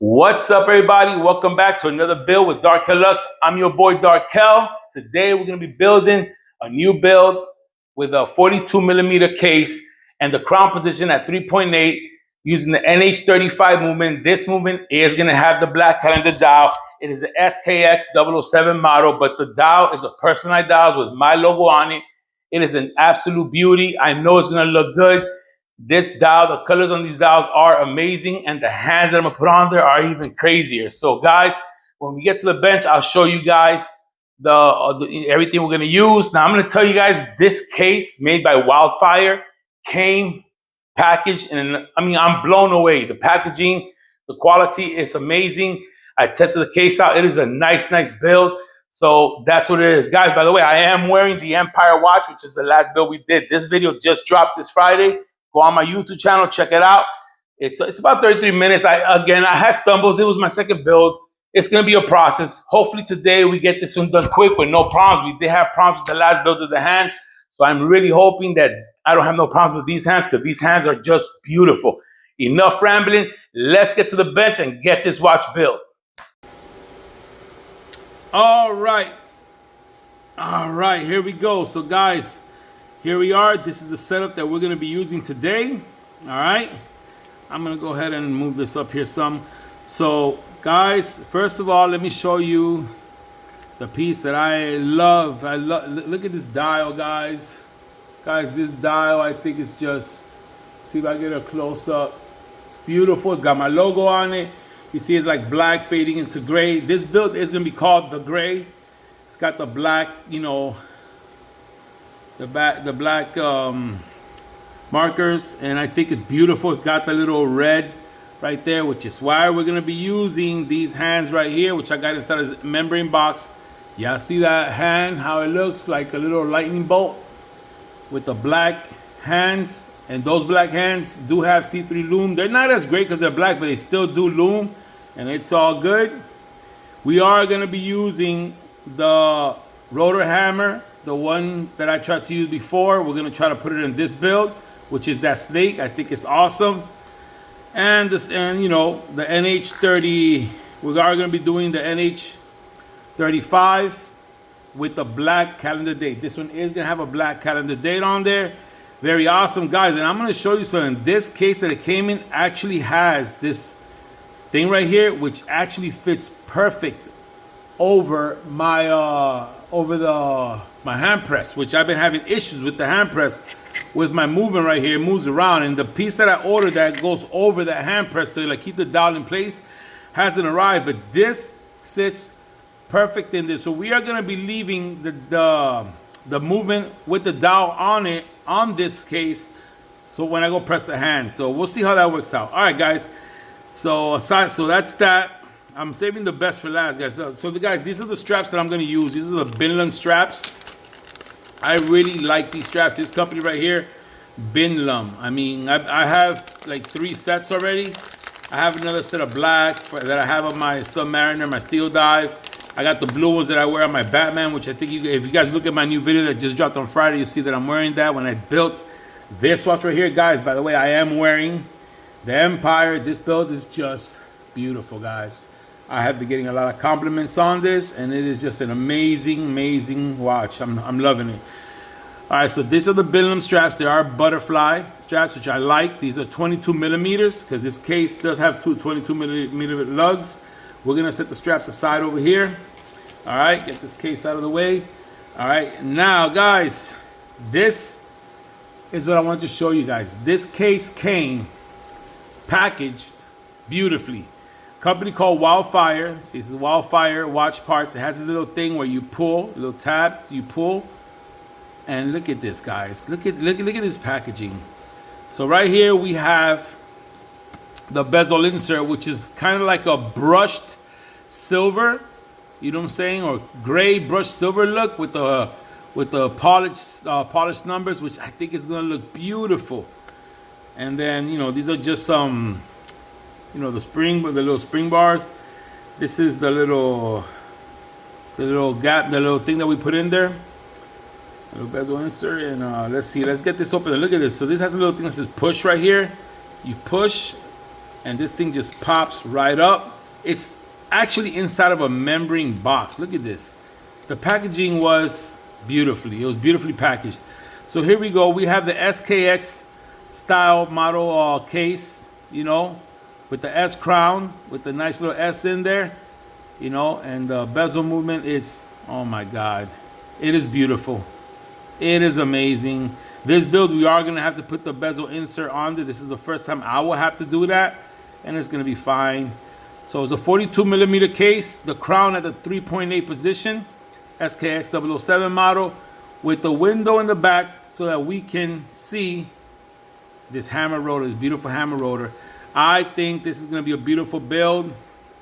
What's up, everybody? Welcome back to another build with Darkel Lux. I'm your boy Darkel. Today we're going to be building a new build with a 42 millimeter case and the crown position at 3.8 using the NH35 movement. This movement is going to have the black calendar dial. It is the SKX 007 model, but the dial is a personalized dial with my logo on it. It is an absolute beauty. I know it's going to look good. This dial, the colors on these dials are amazing, and the hands that I'm gonna put on there are even crazier. So guys, when we get to the bench, I'll show you guys everything we're gonna use. Now I'm gonna tell you guys this case made by Wildfire came packaged, and I mean, I'm blown away. The packaging, the quality is amazing. I tested the case out. It is a nice build. So that's what it is. Guys, by the way, I am wearing the Empire watch, which is the last build we did. This video just dropped this Friday. Go on my YouTube channel, check it out. It's about 33 minutes. I had stumbles. It was my second build. It's going to be a process. Hopefully today we get this one done quick with no problems. We did have problems with the last build of the hands. So I'm really hoping that I don't have no problems with these hands because these hands are just beautiful. Enough rambling. Let's get to the bench and get this watch built. All right, here we go. So guys, here we are. This is the setup that we're going to be using today. All right. I'm going to go ahead and move this up here some. So, guys, first of all, let me show you the piece that I love. Look at this dial, guys. Guys, this dial, I think it's just, see if I get a close up. It's beautiful. It's got my logo on it. You see it's like black fading into gray. This build is going to be called the gray. It's got the black, you know, the black markers, and I think it's beautiful. It's got the little red right there, which is why we're gonna be using these hands right here, which I got inside a membrane box. Y'all see that hand, how it looks like a little lightning bolt with the black hands, and those black hands do have C3 loom. They're not as great because they're black, but they still do loom, and it's all good. We are gonna be using the rotor hammer, the one that I tried to use before. We're gonna try to put it in this build, which is that snake. I think it's awesome. And you know, the NH30. We are gonna be doing the NH35 with the black calendar date. This one is gonna have a black calendar date on there. Very awesome, guys. And I'm gonna show you something. This case that it came in actually has this thing right here, which actually fits perfect over my my hand press, which I've been having issues with the hand press with my movement right here. It moves around, and the piece that I ordered that goes over that hand press to like keep the dial in place hasn't arrived, but this sits perfect in this. So we are going to be leaving the movement with the dial on it on this case, so when I go press the hand. So we'll see how that works out. All right, guys, so that's that. I'm saving the best for last, guys. So guys, these are the straps that I'm going to use. These are the Binlam straps. I really like these straps. This company right here, Binlam. I mean, I have like 3 sets already. I have another set of black that I have on my Submariner, my Steel Dive. I got the blue ones that I wear on my Batman, which I think if you guys look at my new video that just dropped on Friday, you see that I'm wearing that when I built this watch right here. Guys, by the way, I am wearing the Empire. This build is just beautiful, guys. I have been getting a lot of compliments on this, and it is just an amazing watch. I'm loving it. All right, so these are the Binlam straps. They are butterfly straps, which I like. These are 22 millimeters because this case does have two 22 millimeter lugs. We're gonna set the straps aside over here. All right, get this case out of the way. All right, now guys, this is what I want to show you guys. This case came packaged beautifully. Company called Wildfire. See, this is Wildfire watch parts. It has this little thing where you pull, a little tab, you pull, and look at this, guys. Look at this packaging. So right here we have the bezel insert, which is kind of like a brushed silver, you know what I'm saying, or gray brushed silver look with the polished numbers, which I think is gonna look beautiful. And then, you know, these are just some, you know, the little spring bars. This is the little gap, the little thing that we put in there. A little bezel insert, and let's see. Let's get this open. Look at this. So this has a little thing that says push right here. You push, and this thing just pops right up. It's actually inside of a membrane box. Look at this. The packaging was beautifully. It was beautifully packaged. So here we go. We have the SKX style model case, you know, with the S crown, with the nice little S in there, you know, and the bezel movement is, oh my God, it is beautiful. It is amazing. This build, we are going to have to put the bezel insert on there. This is the first time I will have to do that, and it's going to be fine. So it's a 42 millimeter case, the crown at the 3.8 position, SKX 007 model, with the window in the back so that we can see this hammer rotor, this beautiful hammer rotor. I think this is going to be a beautiful build,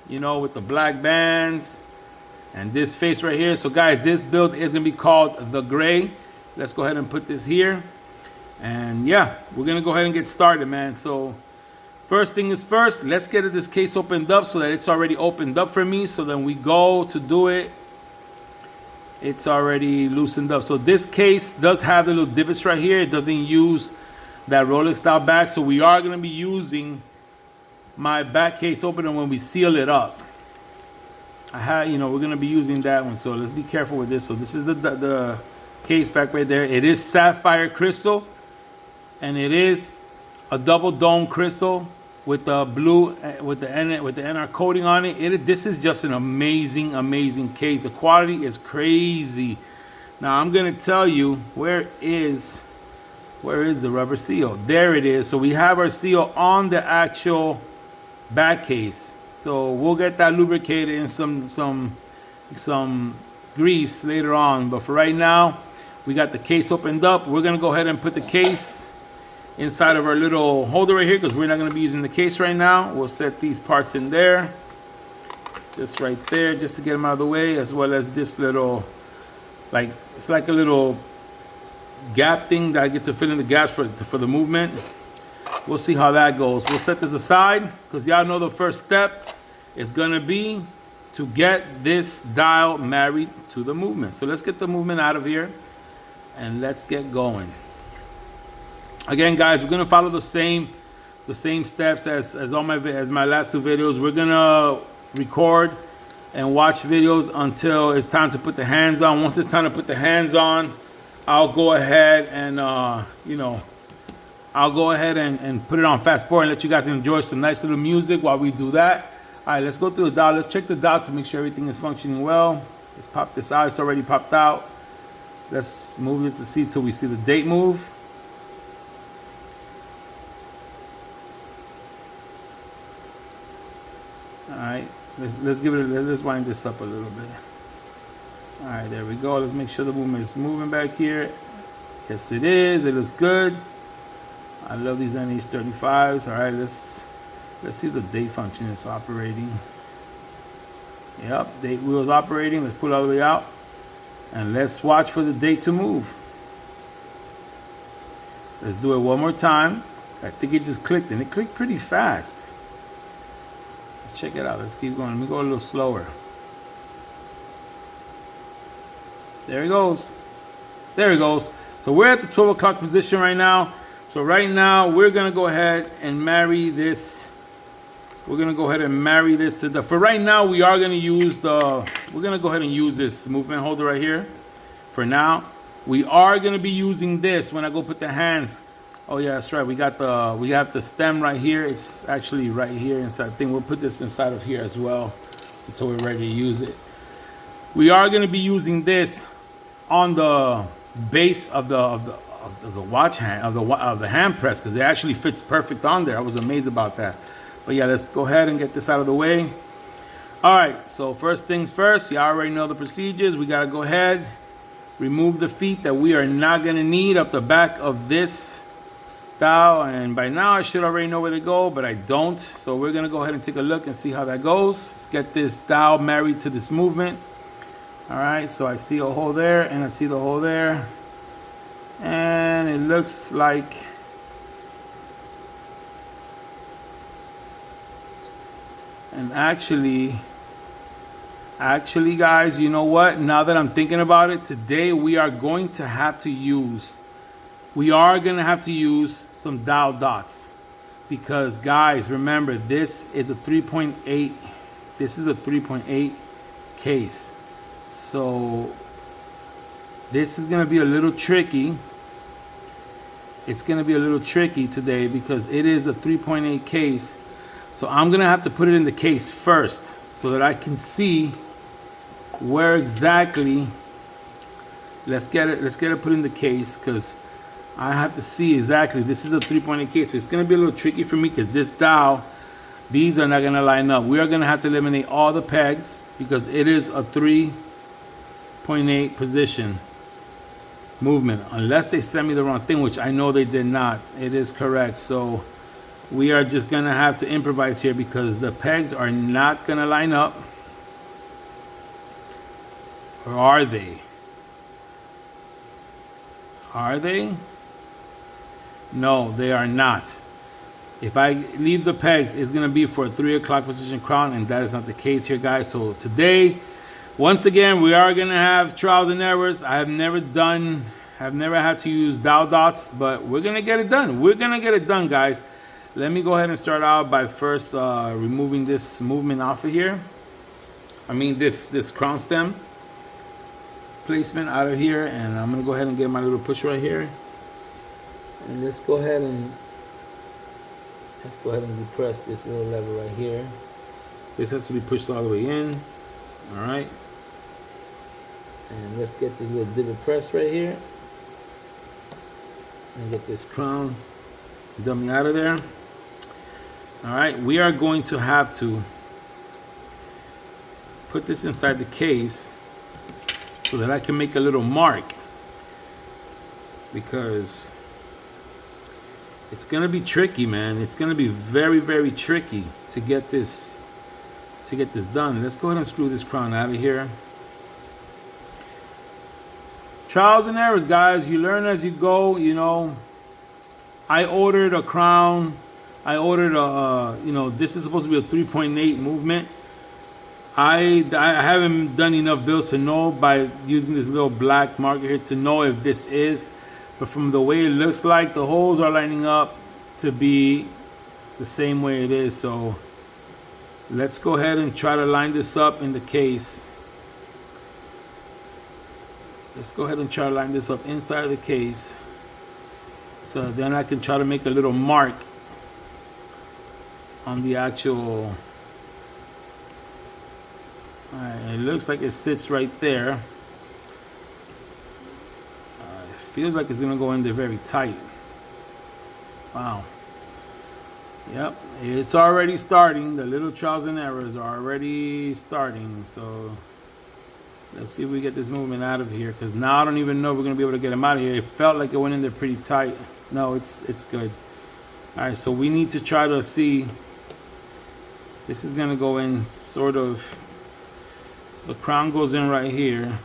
you know, with the black bands and this face right here. So guys, this build is going to be called the Gray. Let's go ahead and put this here. And yeah, we're going to go ahead and get started, man. So first thing is first, let's get this case opened up so that it's already opened up for me. So then we go to do it, it's already loosened up. So this case does have the little divots right here. It doesn't use that Rolex style back. So we are going to be using my back case opener when we seal it up. You know, we're going to be using that one. So let's be careful with this. So this is the case back right there. It is sapphire crystal, and it is a double dome crystal with the blue, with the NR coating on it. This is just an amazing case. The quality is crazy. Now I'm gonna tell you, where is the rubber seal? There it is. So we have our seal on the actual back case. So we'll get that lubricated in some grease later on. But for right now, we got the case opened up. We're gonna go ahead and put the case inside of our little holder right here because we're not gonna be using the case right now. We'll set these parts in there, just right there, just to get them out of the way, as well as this little, like, it's like a little gap thing that gets to fill in the gas for the movement. We'll see how that goes. We'll set this aside because y'all know the first step is gonna be to get this dial married to the movement. So let's get the movement out of here and let's get going. Again, guys, we're gonna follow the same steps as my last two videos. We're gonna record and watch videos until it's time to put the hands on. Once it's time to put the hands on, I'll go ahead and I'll go ahead and put it on fast forward and let you guys enjoy some nice little music while we do that. All right, let's go through the dial. Let's check the dial to make sure everything is functioning well. Let's pop this out. It's already popped out. Let's move this to see till we see the date move. All right, let's give it. Let's wind this up a little bit. All right, there we go. Let's make sure the movement is moving back here. Yes, it is. It looks good. I love these NH35s. All right, let's see if the date function is operating. Yep, date wheel is operating. Let's pull it all the way out, and let's watch for the date to move. Let's do it one more time. I think it just clicked, and it clicked pretty fast. Let's check it out. Let's keep going. Let me go a little slower. There it goes. There it goes. So we're at the 12 o'clock position right now. So right now we're gonna go ahead and marry this. We're gonna go ahead and marry this to the. For right now, we are gonna use the. We're gonna go ahead and use this movement holder right here. For now, we are gonna be using this when I go put the hands. Oh yeah, that's right. We have the stem right here. It's actually right here inside the thing. We'll put this inside of here as well until we're ready to use it. We are gonna be using this on the base of the watch hand of the hand press because it actually fits perfect on there. I was amazed about that. But yeah, let's go ahead and get this out of the way. All right, so first things first, you already know the procedures. We gotta go ahead, remove the feet that we are not gonna need up the back of this dial, and by now I should already know where they go, but I don't. So we're gonna go ahead and take a look and see how that goes. Let's get this dial married to this movement. All right, so I see a hole there and I see the hole there, and it looks like and actually Actually, guys, you know what? Now that I'm thinking about it, today we are going to have to use some dial dots. Because guys, remember, this is a 3.8. This is a 3.8 case. So this is going to be a little tricky. It's going to be a little tricky today because it is a 3.8 case. So I'm going to have to put it in the case first so that I can see where exactly. Let's get it put in the case because I have to see exactly. This is a 3.8 case. So it's going to be a little tricky for me because this dial, these are not going to line up. We are going to have to eliminate all the pegs because it is a 3.8 position movement, unless they sent me the wrong thing, which I know they did not. It is correct. So we are just gonna have to improvise here because the pegs are not gonna line up. Or are they? Are they? No, they are not. If I leave the pegs, it's gonna be for a 3 o'clock position crown, and that is not the case here, guys. So today, once again, we are gonna have trials and errors. Have never had to use dial dots, but we're gonna get it done. We're gonna get it done, guys. Let me go ahead and start out by first removing this movement off of here. I mean this crown stem placement out of here, and I'm gonna go ahead and get my little push right here. And let's go ahead and depress this little lever right here. This has to be pushed all the way in. All right. And let's get this little divot pressed right here. And get this crown dummy out of there. All right. We are going to have to put this inside the case so that I can make a little mark, because it's going to be tricky, man. It's going to be very, very tricky to get this done. Let's go ahead and screw this crown out of here. Trials and errors, guys. You learn as you go. You know, I ordered a crown. I ordered a, this is supposed to be a 3.8 movement. I haven't done enough builds to know by using this little black marker here to know if this is. But from the way it looks like, the holes are lining up to be the same way it is. So let's go ahead and try to line this up in the case. Let's go ahead and try to line this up inside of the case. So then I can try to make a little mark on the actual. All right, it looks like it sits right there. It feels like it's gonna go in there very tight. Wow. Yep, it's already starting. The little trials and errors are already starting. So let's see if we get this movement out of here, because now I don't even know if we're gonna be able to get him out of here. It felt like it went in there pretty tight. No, it's good. All right, so we need to try to see. This is gonna go in sort of. So the crown goes in right here.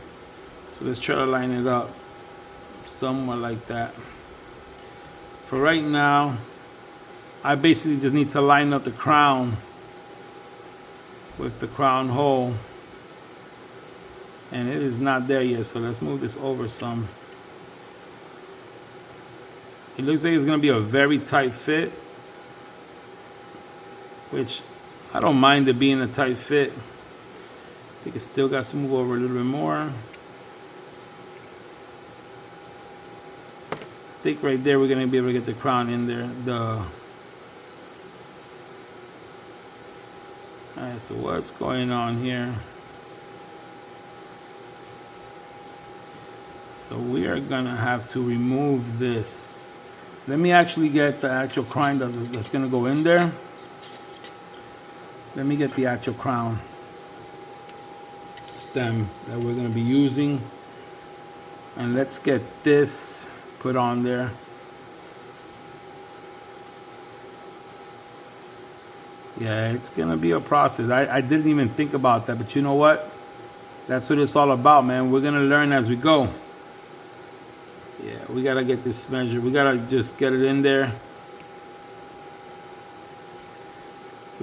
So let's try to line it up somewhat like that. For right now, I basically just need to line up the crown with the crown hole. And it is not there yet, so let's move this over some. It looks like it's going to be a very tight fit, which I don't mind it being a tight fit. I think it still got to move over a little bit more. I think right there we're going to be able to get the crown in there. Alright, so what's going on here? So we are gonna have to remove this. Let me actually get the actual crown that's gonna go in there. Let me get the actual crown stem that we're gonna be using, and let's get this put on there. Yeah, it's gonna be a process. I didn't even think about that, but you know what? That's what it's all about, man. We're gonna learn as we go. Yeah, we gotta get this measured. We gotta just get it in there.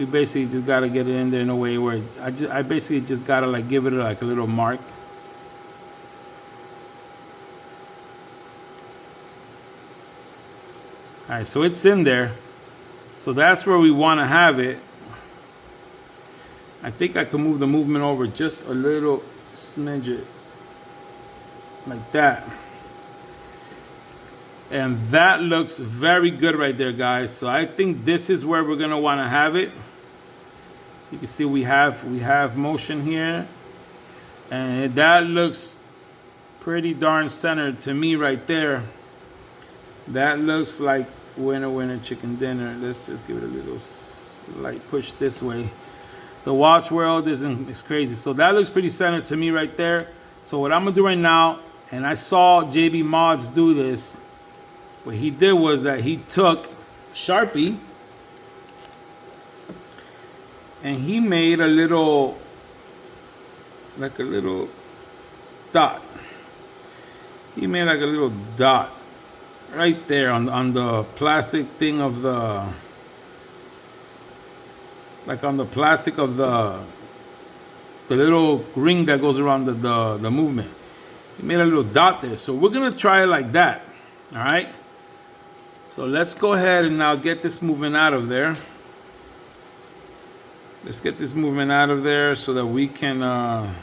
we basically just gotta get it in there in a way where I basically just gotta like give it like a little mark. All right, so it's in there. So that's where we want to have it. I think I can move the movement over just a little smidget like that. And that looks very good right there, guys. So I think this is where we're gonna want to have it. You can see we have motion here, and that looks pretty darn centered to me right there. That looks like winner chicken dinner. Let's just give it a little slight push this way. The watch world is crazy. So that looks pretty centered to me right there. So what I'm gonna do right now, and I saw JB Mods do this. What he did was that he took Sharpie and he made a little, like a little dot. He made like a little dot right there on the plastic thing of the, like on the plastic of the little ring that goes around the movement. He made a little dot there. So we're gonna try it like that. All right. So let's go ahead and now get this movement out of there. Let's get this movement out of there so that we can, let's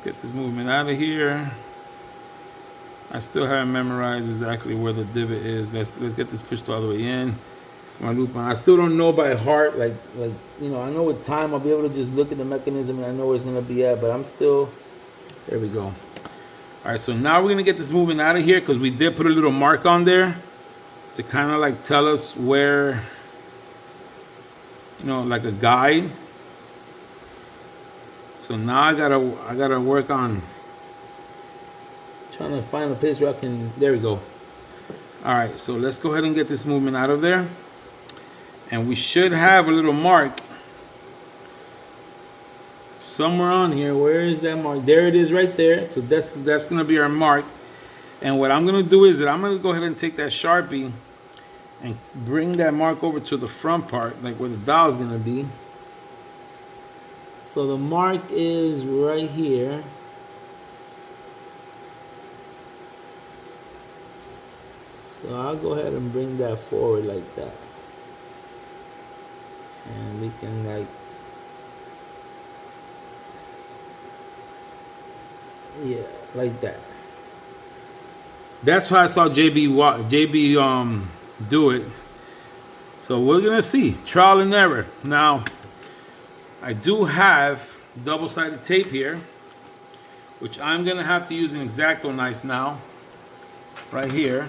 get this movement out of here. I still haven't memorized exactly where the divot is. Let's get this pushed all the way in. My loop on. I still don't know by heart, like you know, I know with time I'll be able to just look at the mechanism and I know where it's gonna be at, but I'm still, there we go. All right, so now we're gonna get this movement out of here because we did put a little mark on there to kind of like tell us where, you know, like a guide. So now I gotta work on trying to find a place where I can, there we go. All right, so let's go ahead and get this movement out of there. And we should have a little mark somewhere on here. Where is that mark? There it is right there. So that's gonna be our mark. And what I'm gonna do is that I'm gonna go ahead and take that Sharpie and bring that mark over to the front part, like where the dial is gonna be. So the mark is right here. So I'll go ahead and bring that forward like that. And we can like, yeah, like that. That's why I saw JB do it. So we're gonna see, trial and error. Now, I do have double-sided tape here, which I'm gonna have to use an X-Acto knife now, right here,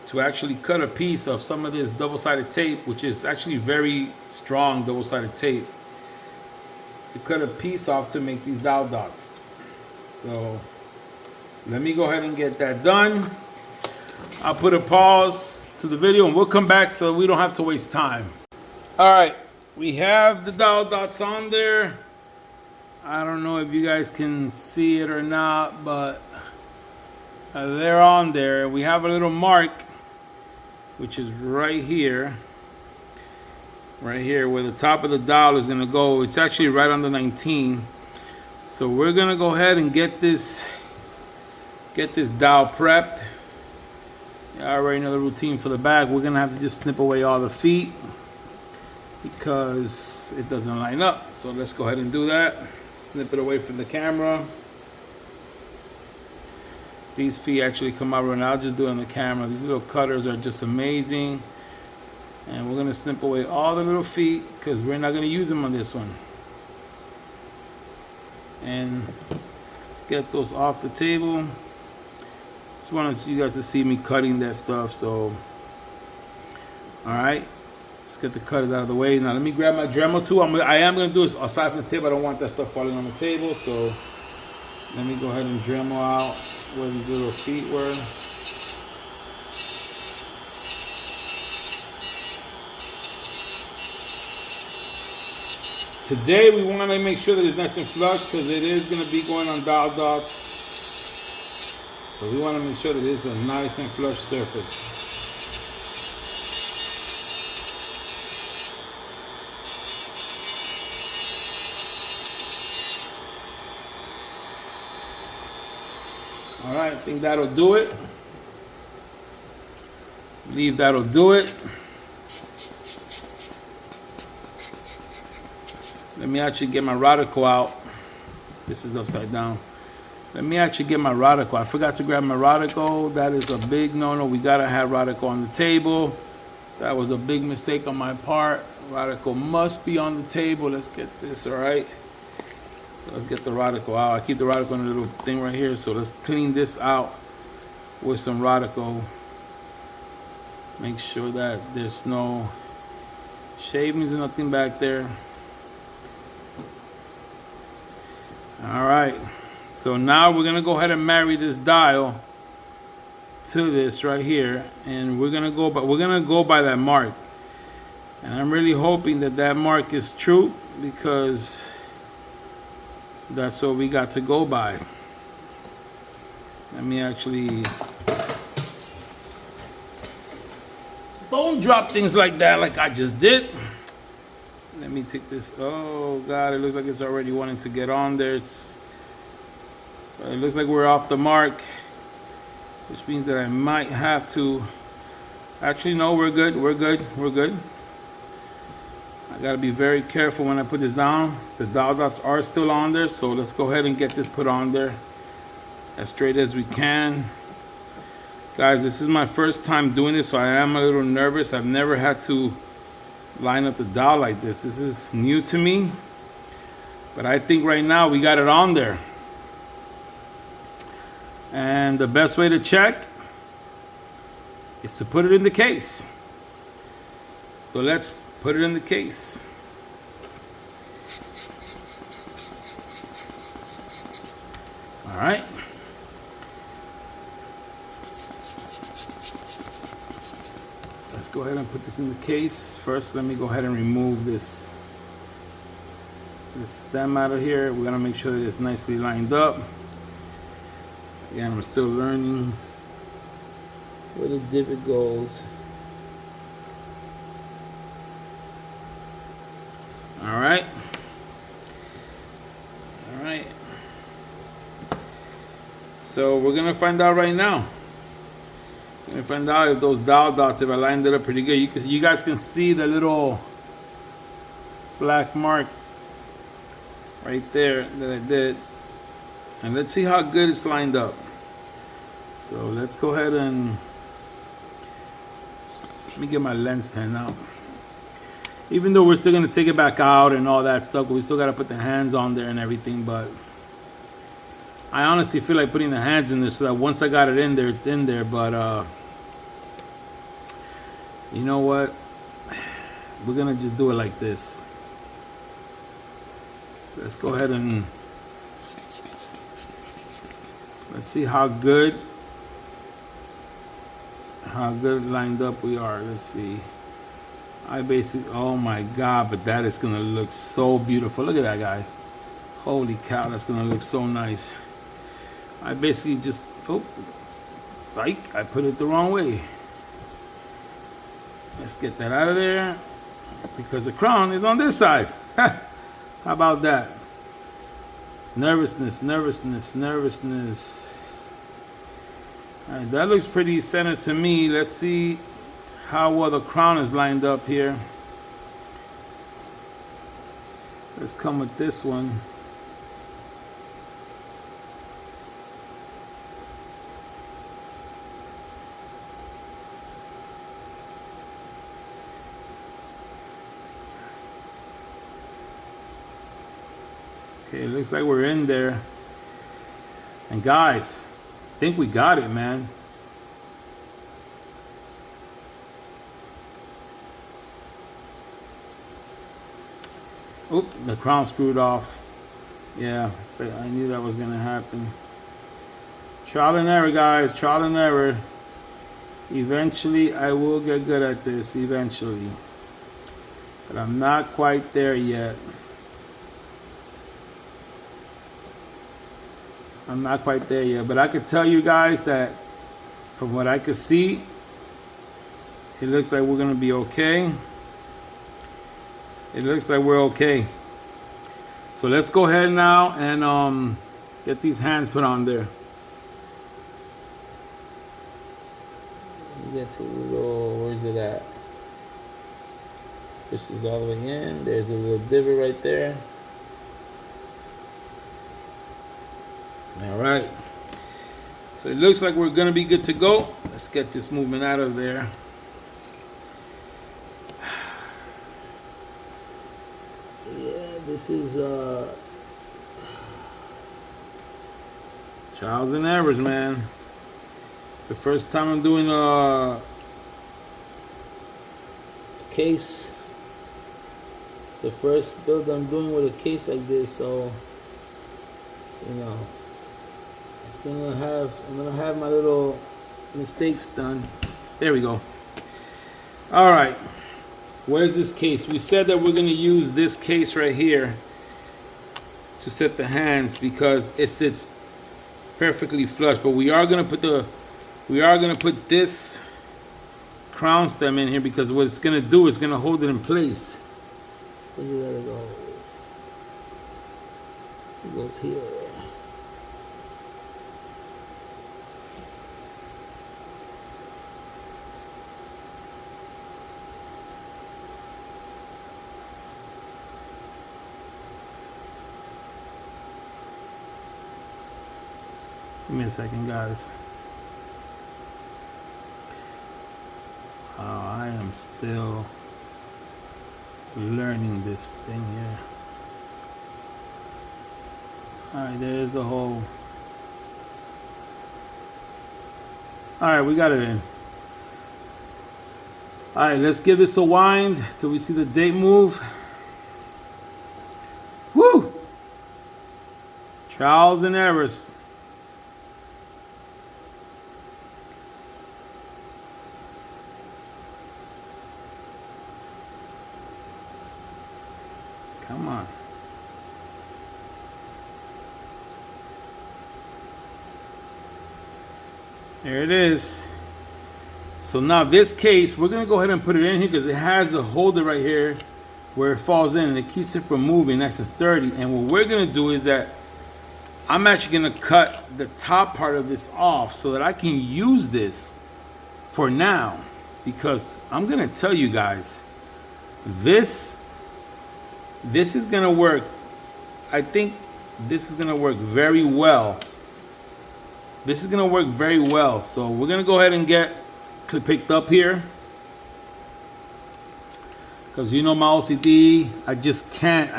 to actually cut a piece of some of this double-sided tape, which is actually very strong double-sided tape, to cut a piece off to make these dial dots. So let me go ahead and get that done. I'll put a pause to the video and we'll come back so we don't have to waste time. All right, we have the dial dots on there. I don't know if you guys can see it or not, but they're on there. We have a little mark, which is right here where the top of the dial is gonna go. It's actually right on the 19. So we're gonna go ahead and get this dial prepped. You already know the routine for the back. We're gonna have to just snip away all the feet because it doesn't line up. So let's go ahead and do that. Snip it away from the camera. These feet actually come out right now. I'll just do it on the camera. These little cutters are just amazing. And we're gonna snip away all the little feet because we're not gonna use them on this one. And let's get those off the table. Just wanted you guys to see me cutting that stuff. So, all right, let's get the cutters out of the way. Now let me grab my Dremel tool. I am gonna do this aside from the table. I don't want that stuff falling on the table. So let me go ahead and Dremel out where these little feet were. Today we want to make sure that it's nice and flush because it is going to be going on dial dots. So we want to make sure that it's a nice and flush surface. All right, I think that'll do it. Believe that'll do it. Let me actually get my Radical out. This is upside down. Let me actually get my Radical. I forgot to grab my Radical. That is a big no-no. We gotta have Radical on the table. That was a big mistake on my part. Radical must be on the table. Let's get this, all right? So let's get the Radical out. I keep the Radical in a little thing right here. So let's clean this out with some Radical. Make sure that there's no shavings or nothing back there. All right. So now we're gonna go ahead and marry this dial to this right here, and we're gonna go by that mark. And I'm really hoping that that mark is true, because that's what we got to go by. Let me actually, don't drop things like that like I just did. Let me take this. Oh God, it looks like it's already wanting to get on there. It looks like we're off the mark, which means that I might have to, actually no, we're good. I gotta be very careful when I put this down. The dial dots are still on there, so let's go ahead and get this put on there as straight as we can. Guys, this is my first time doing this, so I am a little nervous. I've never had to line up the dial like this. This is new to me, but I think right now we got it on there. And the best way to check is to put it in the case. So let's put it in the case. All right. Let's go ahead and put this in the case. First, let me go ahead and remove this stem out of here. We're gonna make sure that it's nicely lined up. Again, I'm still learning where the divot goes. All right. All right. So we're gonna find out right now. We're gonna find out if those dial dots, if I lined it up pretty good. You guys can see the little black mark right there that I did. And let's see how good it's lined up. So let's go ahead and, let me get my lens pen out. Even though we're still gonna take it back out and all that stuff, we still gotta put the hands on there and everything, but I honestly feel like putting the hands in there so that once I got it in there, it's in there. But you know what? We're gonna just do it like this. Let's go ahead and let's see how good lined up we are. Let's see. I basically, oh my God, but that is gonna look so beautiful. Look at that, guys. Holy cow, that's gonna look so nice. I basically just, oh, psych, I put it the wrong way. Let's get that out of there, because the crown is on this side. How about that? Nervousness. All right, that looks pretty centered to me. Let's see how well the crown is lined up here. Let's come with this one. Okay, it looks like we're in there. And guys, I think we got it, man. Oop, the crown screwed off. Yeah, I knew that was gonna happen. Trial and error, guys, trial and error. Eventually, I will get good at this, eventually. But I'm not quite there yet. I'm not quite there yet, but I could tell you guys that from what I could see, it looks like we're gonna be okay. It looks like we're okay. So let's go ahead now and get these hands put on there. get to the little, where's it at? Push this all the way in. There's a little divot right there. All right. So it looks like we're gonna be good to go. Let's get this movement out of there. Yeah, this is trials and errors, man. It's the first time I'm doing a case. It's the first build I'm doing with a case like this, so you know, I'm gonna have my little mistakes done. There we go. All right, where's this case? We said that we're gonna use this case right here to set the hands because it sits perfectly flush. But we are gonna put this crown stem in here because what it's gonna do is gonna hold it in place. Where's it gotta go? It goes here. Give me a second, guys. I am still learning this thing here. Alright, there's the hole. Alright, we got it in. Alright, let's give this a wind till we see the date move. Woo! Trials and errors. Come on. There it is. So now this case, we're gonna go ahead and put it in here because it has a holder right here where it falls in and it keeps it from moving nice and sturdy. And what we're gonna do is that I'm actually gonna cut the top part of this off so that I can use this for now, because I'm gonna tell you guys, this is gonna work. I think this is gonna work very well. This is gonna work very well. So we're gonna go ahead and get picked up here, because you know my OCD, I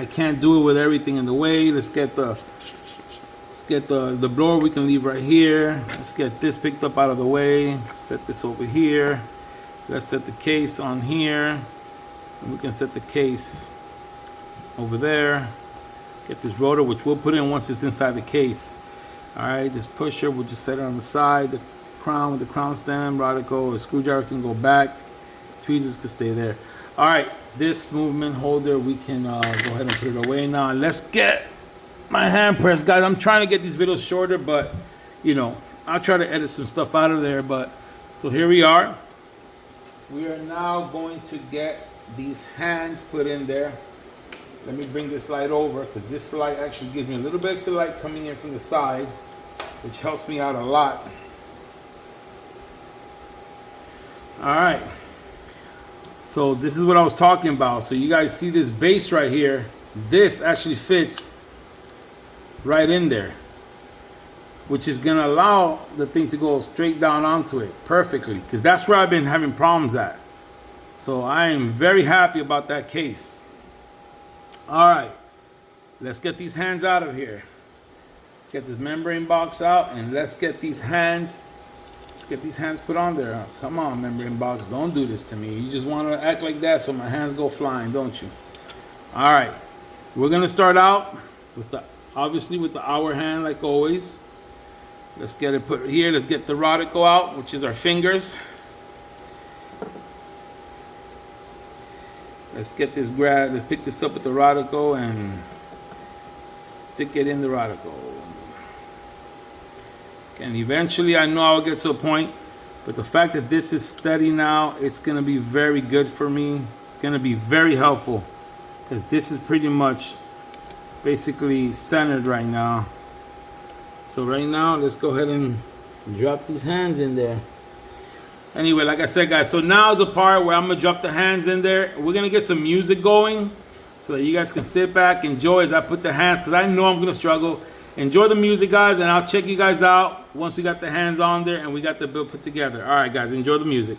can't do it with everything in the way. Let's get the blower we can leave right here. Let's get this picked up out of the way. Set this over here. Let's set the case on here, and we can set the case over there. Get this rotor, which we'll put in once it's inside the case. All right, this pusher, we'll just set it on the side. The crown with the crown stem, radical, a screwdriver can go back. Tweezers can stay there. All right, this movement holder, we can go ahead and put it away now. Let's get my hand press, guys. I'm trying to get these videos shorter, but you know, I'll try to edit some stuff out of there. But so here we are. We are now going to get these hands put in there. Let me bring this light over, because this light actually gives me a little bit extra light coming in from the side, which helps me out a lot. All right. So this is what I was talking about. So you guys see this base right here. This actually fits right in there, which is going to allow the thing to go straight down onto it perfectly, because that's where I've been having problems at. So I am very happy about that case. All right, let's get these hands out of here. Let's get this membrane box out, and let's get these hands. Let's get these hands put on there. Come on, membrane box, don't do this to me. You just want to act like that so my hands go flying, don't you? All right, we're gonna start out with obviously with the hour hand, like always. Let's get it put here. Let's get the radical out, which is our fingers. Let's get this let's pick this up with the radical and stick it in the radical. And eventually, I know I'll get to a point, but the fact that this is steady now, it's gonna be very good for me. It's gonna be very helpful, because this is pretty much basically centered right now. So right now, let's go ahead and drop these hands in there. Anyway, like I said, guys, so now is the part where I'm gonna drop the hands in there. We're gonna get some music going so that you guys can sit back, enjoy as I put the hands, because I know I'm gonna struggle. Enjoy the music, guys, and I'll check you guys out once we got the hands on there and we got the build put together. All right, guys, enjoy the music.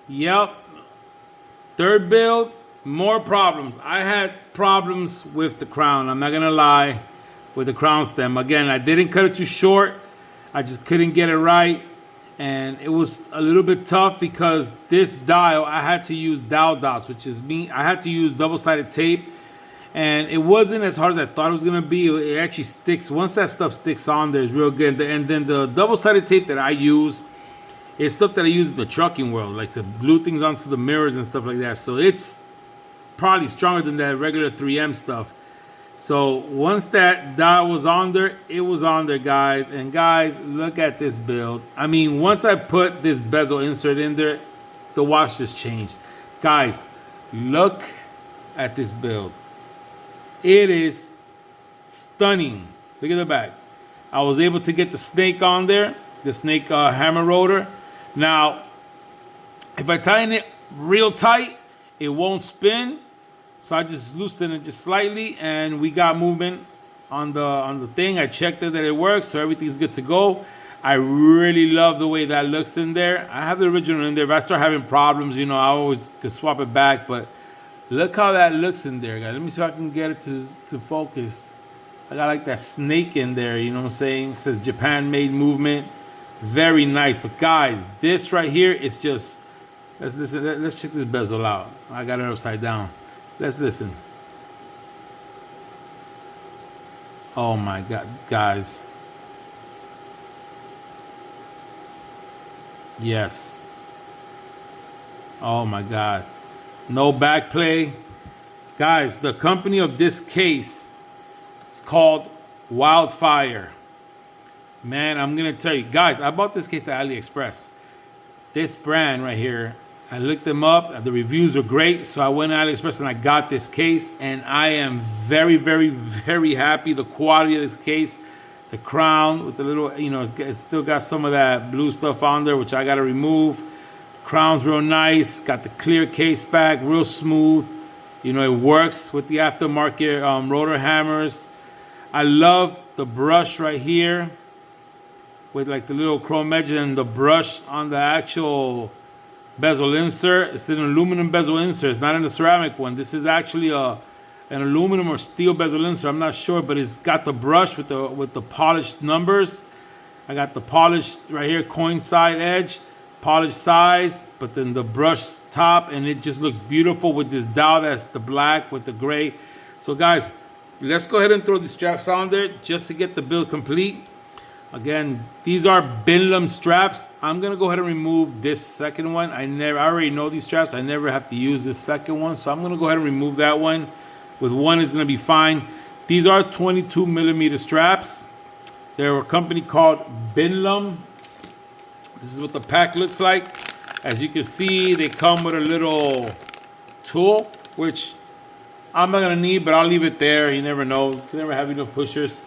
Yep. Third build, more problems. I had problems with the crown. I'm not gonna lie, with the crown stem. Again, I didn't cut it too short. I just couldn't get it right. And it was a little bit tough because this dial, I had to use dowel dots, which is me. I had to use double-sided tape. And it wasn't as hard as I thought it was gonna be. It actually sticks. Once that stuff sticks on there, it's real good. And then the double-sided tape that I use, it's stuff that I use in the trucking world, like to glue things onto the mirrors and stuff like that. So it's probably stronger than that regular 3M stuff. So once that dial was on there, it was on there, guys. And guys, look at this build. I mean, once I put this bezel insert in there, the watch just changed. Guys, look at this build. It is stunning. Look at the back. I was able to get the snake on there, the snake hammer rotor. Now, if I tighten it real tight, it won't spin. So I just loosened it just slightly, and we got movement on the thing. I checked it that it works, so everything's good to go. I really love the way that looks in there. I have the original in there. If I start having problems, you know, I always could swap it back. But look how that looks in there, guys. Let me see if I can get it to focus. I got like that snake in there, you know what I'm saying? It says Japan made movement. Very nice. But guys, this right here is just, let's listen. Let's check this bezel out. I got it upside down. Let's listen. Oh my God, guys. Yes. Oh my God. No back play. Guys, the company of this case is called Wildfire. Man, I'm going to tell you. Guys, I bought this case at AliExpress. This brand right here, I looked them up. The reviews are great. So I went to AliExpress and I got this case. And I am very, very, very happy. The quality of this case. The crown with the little, you know, it's still got some of that blue stuff on there, which I got to remove. Crown's real nice. Got the clear case back. Real smooth. You know, it works with the aftermarket rotor hammers. I love the brush right here, with like the little chrome edge and the brush on the actual bezel insert. It's an aluminum bezel insert. It's not in the ceramic one. This is actually an aluminum or steel bezel insert. I'm not sure, but it's got the brush with the polished numbers. I got the polished right here, coin side edge, polished sides, but then the brush top, and it just looks beautiful with this dowel that's the black with the gray. So guys, let's go ahead and throw the straps on there just to get the build complete. Again, these are Binlum straps. I'm gonna go ahead and remove this second one. I already know these straps. I never have to use this second one, so I'm gonna go ahead and remove that one. With one is gonna be fine. These are 22 millimeter straps. They're a company called Binlum. This is what the pack looks like. As you can see, they come with a little tool, which I'm not gonna need, but I'll leave it there. You never know. You can never have enough pushers.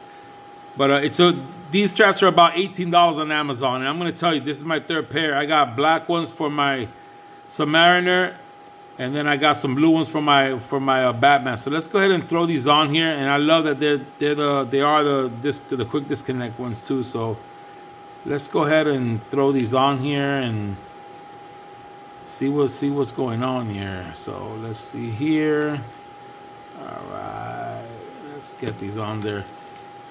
But these straps are about $18 on Amazon. And I'm going to tell you, this is my third pair. I got black ones for my Submariner. And then I got some blue ones for my Batman. So let's go ahead and throw these on here. And I love that they are the quick disconnect ones too. So let's go ahead and throw these on here and see what's going on here. So let's see here. All right. Let's get these on there.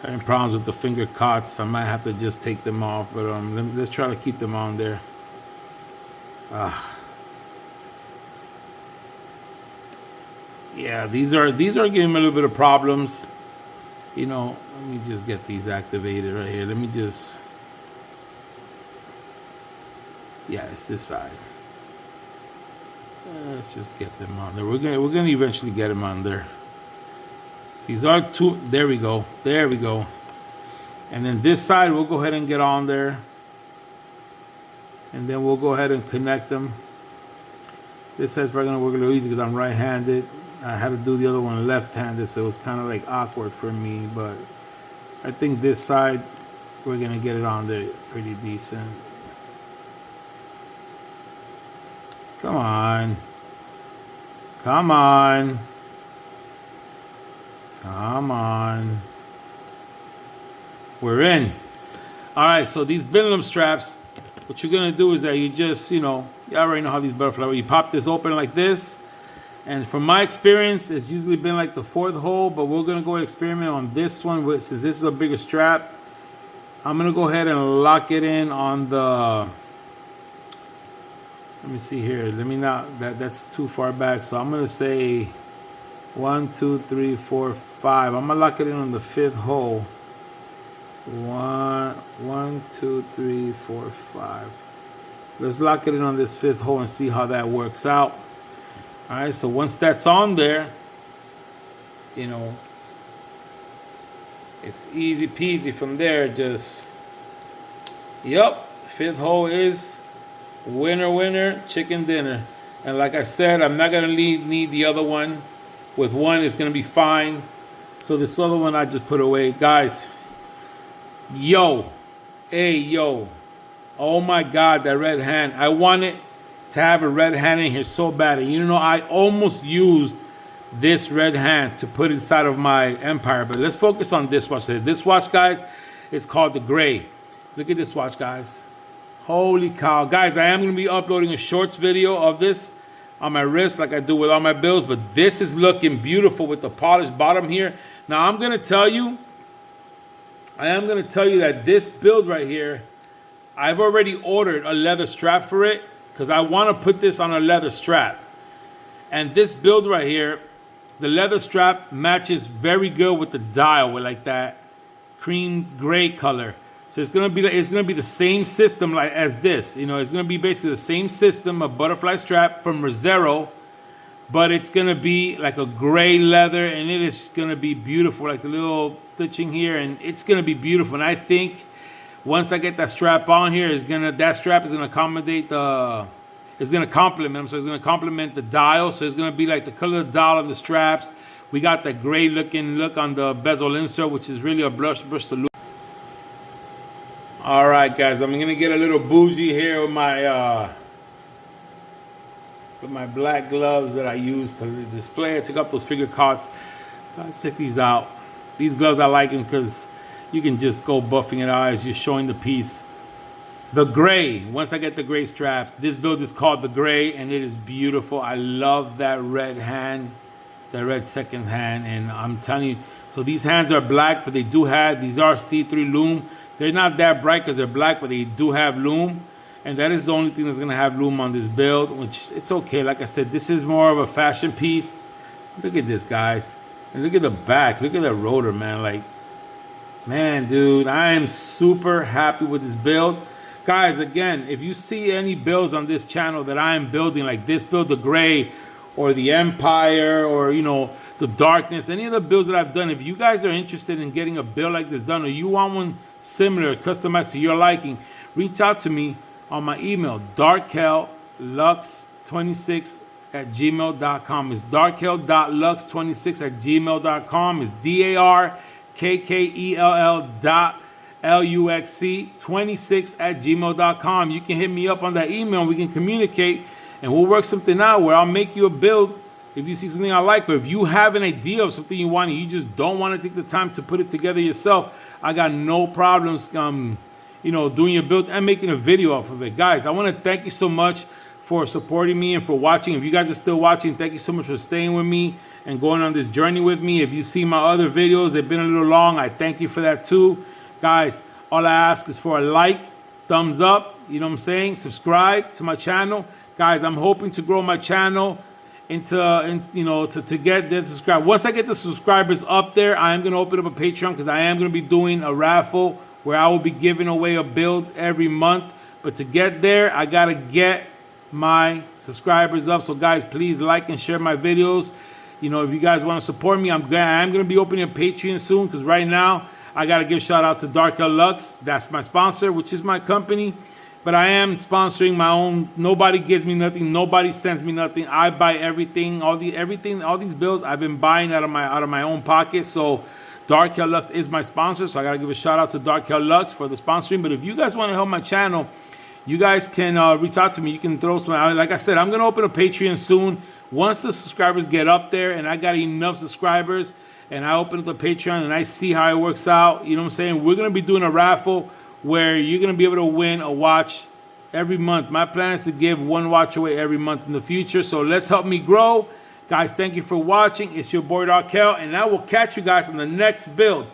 Having problems with the finger cots. I might have to just take them off, but let's try to keep them on there. Yeah, these are giving me a little bit of problems. You know, let me just get these activated right here. Let me just, yeah, it's this side. Let's just get them on there. We're gonna eventually get them on there. These are two. There we go. There we go. And then this side, we'll go ahead and get on there. And then we'll go ahead and connect them. This side's probably going to work a little easy because I'm right-handed. I had to do the other one left-handed, so it was kind of like awkward for me. But I think this side, we're going to get it on there pretty decent. Come on. Come on. Come on. We're in. All right, so these Binlum straps, what you're going to do is that you just, you know, You already know how these butterfly work. You pop this open like this. And from my experience, it's usually been like the 4th hole, but we're gonna go and experiment on this one since this is a bigger strap. I'm gonna go ahead and lock it in on the, let me see here. Let me not, that's too far back. So I'm gonna say 1, 2, 3, 4, 5. I'm gonna lock it in on the 5th hole. 1, 2, 3, 4, 5. Let's lock it in on this 5th hole and see how that works out. All right, so once that's on there, you know, it's easy peasy from there. Just, yep, 5th hole is winner, winner, chicken dinner. And like I said, I'm not gonna need the other one. With one, it's gonna be fine. So this other one I just put away. Guys, yo, hey, yo, oh my God, that red hand. I wanted to have a red hand in here so bad. And you know, I almost used this red hand to put inside of my Empire. But let's focus on this watch. This watch, guys, is called the Gray. Look at this watch, guys. Holy cow. Guys, I am going to be uploading a shorts video of this on my wrist like I do with all my bills. But this is looking beautiful with the polished bottom here. Now, I'm going to tell you, that this build right here, I've already ordered a leather strap for it because I want to put this on a leather strap. And this build right here, the leather strap matches very good with the dial, with like that cream gray color. So it's gonna be the same system like as this. You know, it's gonna be basically the same system, a butterfly strap from Rotors, but it's gonna be like a gray leather, and it is gonna be beautiful, like the little stitching here, and it's gonna be beautiful. And I think once I get that strap on here, that strap is gonna accommodate the, it's gonna complement them. So it's gonna complement the dial. So it's gonna be like the color of the dial on the straps. We got the gray looking look on the bezel insert, which is really a brush salute. All right, guys, I'm gonna get a little bougie here with my black gloves that I use to display. I took up those figure cards. Guys, check these out. These gloves, I like them because you can just go buffing it out as you're showing the piece. The Gray. Once I get the gray straps, this build is called the Gray, and it is beautiful. I love that red hand, that red second hand, and I'm telling you. So these hands are black, but they do have, these are C3 lume. They're not that bright because they're black, but they do have lume. And that is the only thing that's going to have lume on this build, which it's okay. Like I said, this is more of a fashion piece. Look at this, guys. And look at the back. Look at that rotor, man. Like, man, dude, I am super happy with this build. Guys, again, if you see any builds on this channel that I am building, like this build, the Gray, or the Empire, or, you know, the Darkness, any of the builds that I've done, if you guys are interested in getting a build like this done, or you want one similar, customized to your liking, reach out to me on my email, darkhellux26@gmail.com. It's darkhell.lux26@gmail.com. It's darkell.luxc26@gmail.com. You can hit me up on that email and we can communicate, and we'll work something out where I'll make you a build if you see something I like, or if you have an idea of something you want and you just don't want to take the time to put it together yourself. I got no problems you know, doing your build and making a video off of it. Guys, I want to thank you so much for supporting me and for watching. If you guys are still watching, thank you so much for staying with me and going on this journey with me. If you see my other videos, they've been a little long, I thank you for that too. Guys, all I ask is for a like, thumbs up, you know what I'm saying? Subscribe to my channel. Guys, I'm hoping to grow my channel to get the subscribe. Once I get the subscribers up there, I am going to open up a Patreon because I am going to be doing a raffle where I will be giving away a build every month. But to get there, I got to get my subscribers up. So guys, please like and share my videos. You know, if you guys want to support me, I am going to be opening a Patreon soon, because right now I got to give a shout out to Dark Lux. That's my sponsor, which is my company. But I am sponsoring my own. Nobody gives me nothing. Nobody sends me nothing. I buy everything. All these bills I've been buying out of my own pocket. So Dark Lux is my sponsor. So I gotta give a shout out to Dark Lux for the sponsoring. But if you guys want to help my channel, you guys can reach out to me. You can throw some. Like I said, I'm gonna open a Patreon soon. Once the subscribers get up there and I got enough subscribers, and I open up the Patreon and I see how it works out, you know what I'm saying? We're gonna be doing a raffle where you're going to be able to win a watch every month. My plan is to give one watch away every month in the future. So let's help me grow. Guys, thank you for watching. It's your boy Darkel, and I will catch you guys on the next build.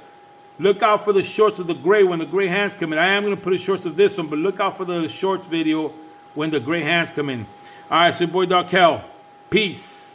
Look out for the shorts of the gray when the gray hands come in. I am going to put the shorts of this one, but look out for the shorts video when the gray hands come in. All right, so your boy Darkel. Peace.